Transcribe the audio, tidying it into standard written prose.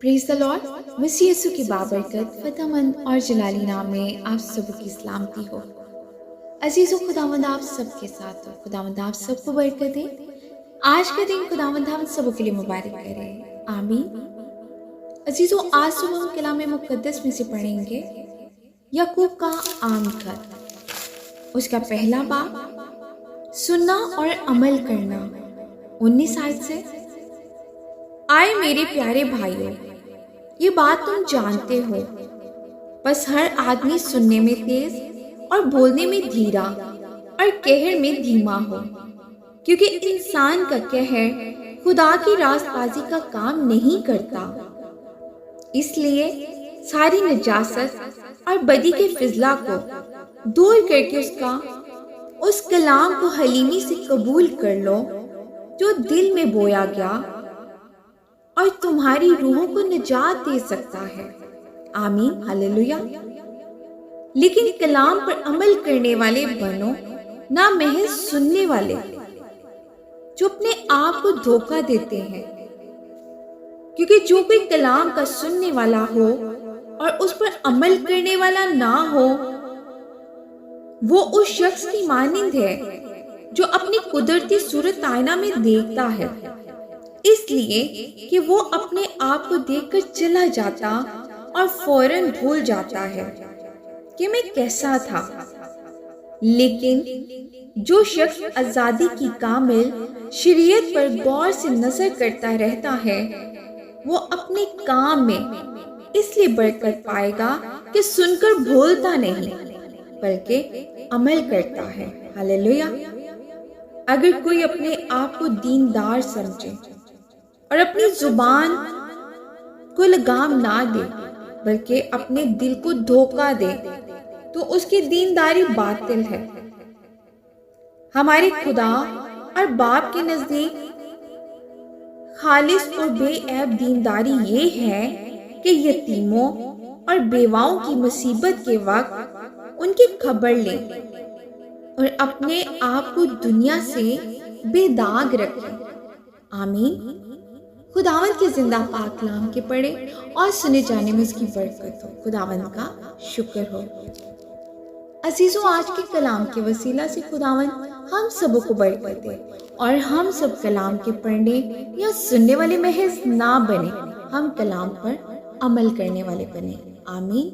Praise the Lord. मसीह यीशु की बाबरकत फ़तेहमंद और जलाली नाम में आप सबों की सलामती हो। अजीज़ों, खुदावंद आप सबके साथ हो। खुदावंद आप सबको बरकत दे। आज का दिन खुदावंद हम सबों के लिए मुबारक करे, आमीन। अजीज़ों, आज सुबह हम कलाम मुक़द्दस में से पढ़ेंगे याकूब का आम खत, उसका पहला बाब, सुनना और अमल करना। 19 आयत से, आए मेरे प्यारे भाइयों, ये बात तुम जानते हो, बस हर आदमी सुनने में तेज और बोलने में धीरा और कहर में धीमा हो, क्योंकि इंसान का कहर खुदा की रास्तबाजी का काम नहीं करता। इसलिए सारी नजासत और बदी के फिजला को दूर करके उस कलाम को हलीमी से कबूल कर लो जो दिल में बोया गया और तुम्हारी रूहों को निजात दे सकता है, आमीन, हालेलुया। लेकिन कलाम पर अमल करने वाले बनो, ना महज सुनने वाले जो अपने आप को धोखा देते हैं। क्योंकि जो कोई कलाम का सुनने वाला हो और उस पर अमल करने वाला ना हो, वो उस शख्स की मानिंद है जो अपनी कुदरती सूरत आईना में देखता है, इसलिए कि वो अपने आप को देखकर चला जाता और फौरन भूल जाता है कि मैं कैसा था। लेकिन जो शख्स आजादी की कामिल शरीयत पर गौर से नजर करता रहता है, वो अपने काम में इसलिए बरकत पाएगा कि सुनकर भूलता नहीं बल्कि अमल करता है, हालेलुया। अगर कोई अपने आप को दीनदार समझे और अपनी जुबान को लगाम ना दे बल्कि अपने दिल को धोखा दे, तो उसकी दीनदारी बातिल है। हमारे खुदा और बाप के नजदीक खालिस और बेऐब दीनदारी ये है कि यतीमों और बेवाओं की मुसीबत के वक्त उनकी खबर ले और अपने आप को दुनिया से बेदाग रखे, आमीन। खुदावंद के जिंदा पाक कलाम के पढ़े और सुने जाने में उसकी बरकत हो। खुदावंद का शुक्र हो। अजीजों, आज के कलाम के वसीला से खुदावंद हम सबों को बरकत दे और हम सब कलाम के पढ़ने या सुनने वाले महज ना बने, हम कलाम पर अमल करने वाले बने, आमीन।